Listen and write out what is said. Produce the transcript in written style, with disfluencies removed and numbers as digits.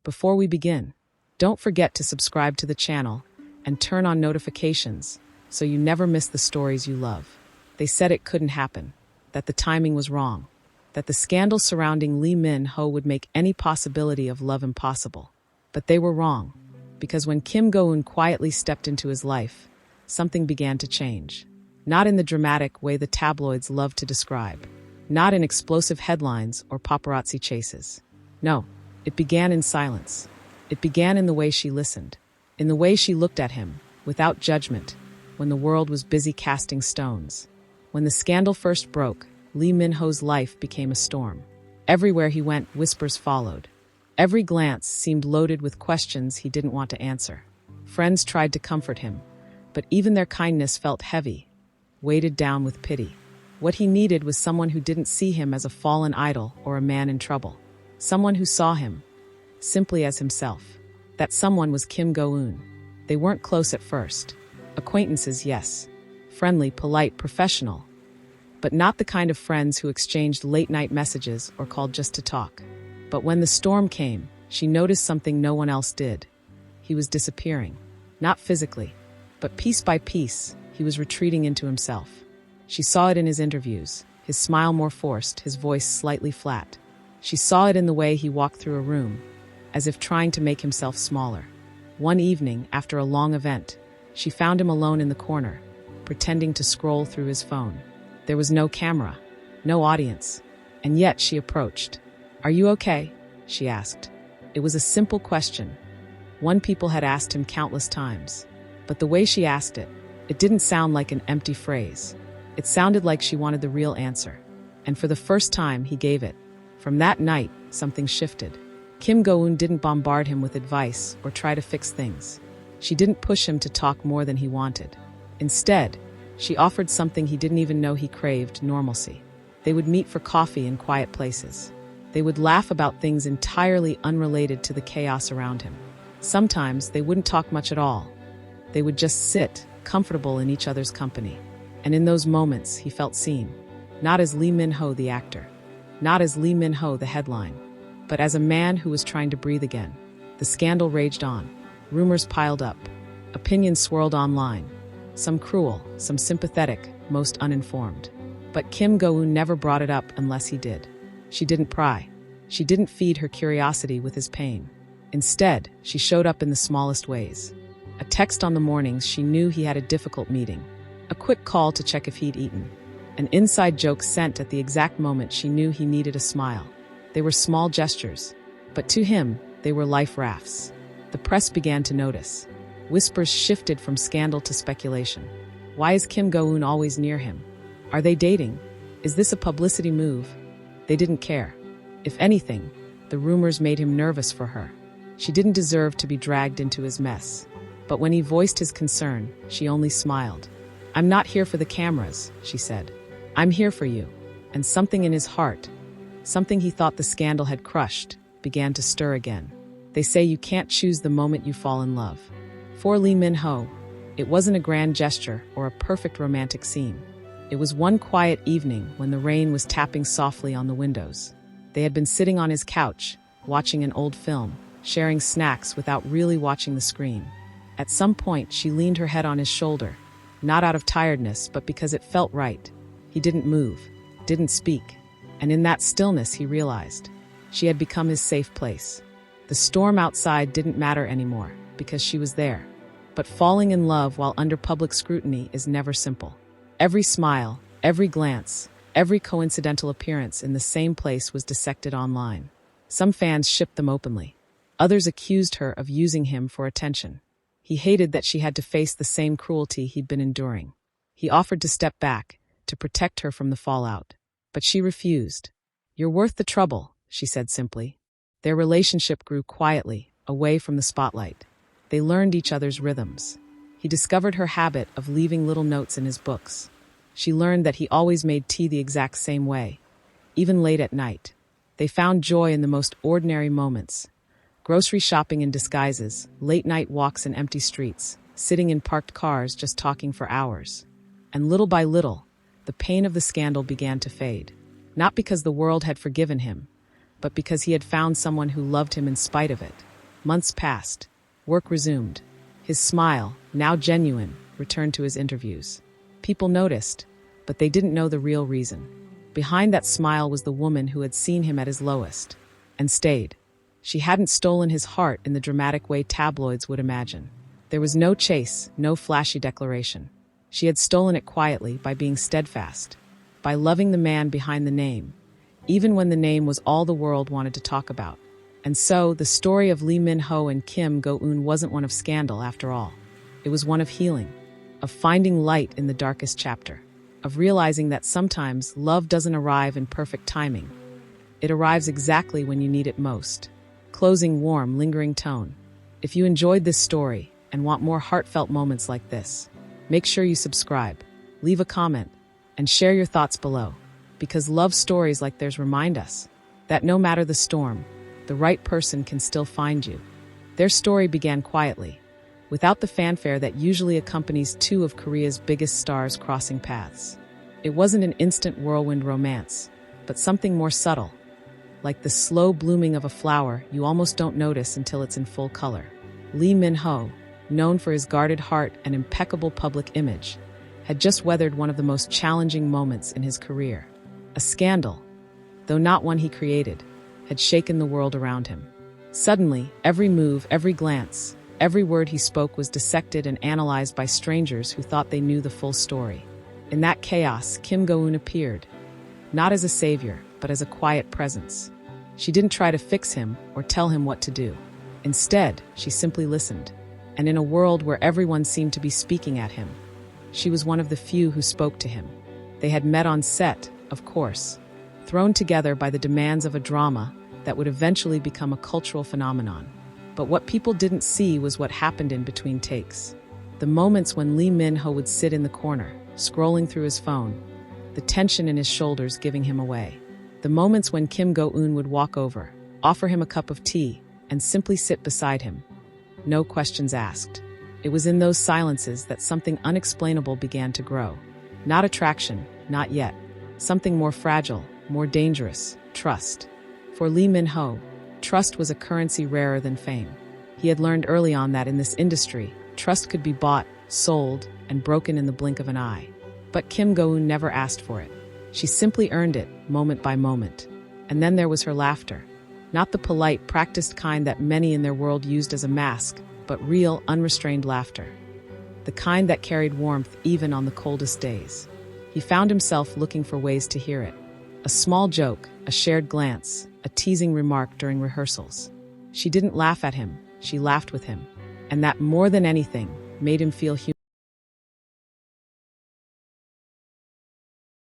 Before we begin, don't forget to subscribe to the channel and turn on notifications so you never miss the stories you love. They said it couldn't happen, that the timing was wrong, that the scandal surrounding Lee Min-ho would make any possibility of love impossible. But they were wrong, because when Kim Go-eun quietly stepped into his life, something began to change. Not in the dramatic way the tabloids love to describe, not in explosive headlines or paparazzi chases. No, it began in silence. It began in the way she listened, in the way she looked at him, without judgment, when the world was busy casting stones. When the scandal first broke, Lee Min-ho's life became a storm. Everywhere he went, whispers followed. Every glance seemed loaded with questions he didn't want to answer. Friends tried to comfort him, but even their kindness felt heavy, weighted down with pity. What he needed was someone who didn't see him as a fallen idol or a man in trouble. Someone who saw him simply as himself. That someone was Kim Go-eun. They weren't close at first. Acquaintances, yes. Friendly, polite, professional. But not the kind of friends who exchanged late-night messages or called just to talk. But when the storm came, she noticed something no one else did. He was disappearing. Not physically, but piece by piece, he was retreating into himself. She saw it in his interviews, his smile more forced, his voice slightly flat. She saw it in the way he walked through a room, as if trying to make himself smaller. One evening, after a long event, she found him alone in the corner, pretending to scroll through his phone. There was no camera, no audience, and yet she approached. "Are you okay?" she asked. It was a simple question, one people had asked him countless times. But the way she asked it, it didn't sound like an empty phrase. It sounded like she wanted the real answer. And for the first time, he gave it. From that night, something shifted. Kim Go-eun didn't bombard him with advice or try to fix things. She didn't push him to talk more than he wanted. Instead, she offered something he didn't even know he craved: normalcy. They would meet for coffee in quiet places. They would laugh about things entirely unrelated to the chaos around him. Sometimes they wouldn't talk much at all. They would just sit, comfortable in each other's company. And in those moments, he felt seen. Not as Lee Min-ho the actor. Not as Lee Min-ho the headline. But as a man who was trying to breathe again. The scandal raged on. Rumors piled up. Opinions swirled online. Some cruel, some sympathetic, most uninformed. But Kim Go-eun never brought it up unless he did. She didn't pry. She didn't feed her curiosity with his pain. Instead, she showed up in the smallest ways. A text on the mornings she knew he had a difficult meeting. A quick call to check if he'd eaten. An inside joke sent at the exact moment she knew he needed a smile. They were small gestures, but to him, they were life rafts. The press began to notice. Whispers shifted from scandal to speculation. Why is Kim Go-eun always near him? Are they dating? Is this a publicity move? They didn't care. If anything, the rumors made him nervous for her. She didn't deserve to be dragged into his mess. But when he voiced his concern, she only smiled. "I'm not here for the cameras," she said. "I'm here for you." And something in his heart, something he thought the scandal had crushed, began to stir again. They say you can't choose the moment you fall in love. For Lee Min-ho, it wasn't a grand gesture or a perfect romantic scene. It was one quiet evening when the rain was tapping softly on the windows. They had been sitting on his couch, watching an old film, sharing snacks without really watching the screen. At some point, she leaned her head on his shoulder, not out of tiredness, but because it felt right. He didn't move, didn't speak, and in that stillness he realized she had become his safe place. The storm outside didn't matter anymore, because she was there. But falling in love while under public scrutiny is never simple. Every smile, every glance, every coincidental appearance in the same place was dissected online. Some fans shipped them openly. Others accused her of using him for attention. He hated that she had to face the same cruelty he'd been enduring. He offered to step back, to protect her from the fallout. But she refused. "You're worth the trouble," she said simply. Their relationship grew quietly, away from the spotlight. They learned each other's rhythms. He discovered her habit of leaving little notes in his books. She learned that he always made tea the exact same way, even late at night. They found joy in the most ordinary moments. Grocery shopping in disguises, late-night walks in empty streets, sitting in parked cars just talking for hours. And little by little, the pain of the scandal began to fade. Not because the world had forgiven him, but because he had found someone who loved him in spite of it. Months passed. Work resumed. His smile, now genuine, returned to his interviews. People noticed, but they didn't know the real reason. Behind that smile was the woman who had seen him at his lowest, and stayed. She hadn't stolen his heart in the dramatic way tabloids would imagine. There was no chase, no flashy declaration. She had stolen it quietly by being steadfast, by loving the man behind the name, even when the name was all the world wanted to talk about. And so, the story of Lee Min-ho and Kim Go-eun wasn't one of scandal after all. It was one of healing, of finding light in the darkest chapter, of realizing that sometimes love doesn't arrive in perfect timing. It arrives exactly when you need it most. Closing warm, lingering tone. If you enjoyed this story and want more heartfelt moments like this, make sure you subscribe, leave a comment, and share your thoughts below. Because love stories like theirs remind us that no matter the storm, the right person can still find you. Their story began quietly, without the fanfare that usually accompanies two of Korea's biggest stars crossing paths. It wasn't an instant whirlwind romance, but something more subtle, like the slow blooming of a flower you almost don't notice until it's in full color. Lee Min-ho, known for his guarded heart and impeccable public image, had just weathered one of the most challenging moments in his career. A scandal, though not one he created, had shaken the world around him. Suddenly, every move, every glance, every word he spoke was dissected and analyzed by strangers who thought they knew the full story. In that chaos, Kim Go-eun appeared, not as a savior, but as a quiet presence. She didn't try to fix him or tell him what to do. Instead, she simply listened. And in a world where everyone seemed to be speaking at him, she was one of the few who spoke to him. They had met on set, of course, thrown together by the demands of a drama that would eventually become a cultural phenomenon. But what people didn't see was what happened in between takes. The moments when Lee Min-ho would sit in the corner, scrolling through his phone, the tension in his shoulders giving him away. The moments when Kim Go-eun would walk over, offer him a cup of tea, and simply sit beside him. No questions asked. It was in those silences that something unexplainable began to grow. Not attraction, not yet. Something more fragile, more dangerous, trust. For Lee Min-ho, trust was a currency rarer than fame. He had learned early on that in this industry, trust could be bought, sold, and broken in the blink of an eye. But Kim Go-eun never asked for it. She simply earned it, moment by moment. And then there was her laughter. Not the polite, practiced kind that many in their world used as a mask, but real, unrestrained laughter. The kind that carried warmth even on the coldest days. He found himself looking for ways to hear it. A small joke, a shared glance, a teasing remark during rehearsals. She didn't laugh at him, she laughed with him. And that, more than anything, made him feel human.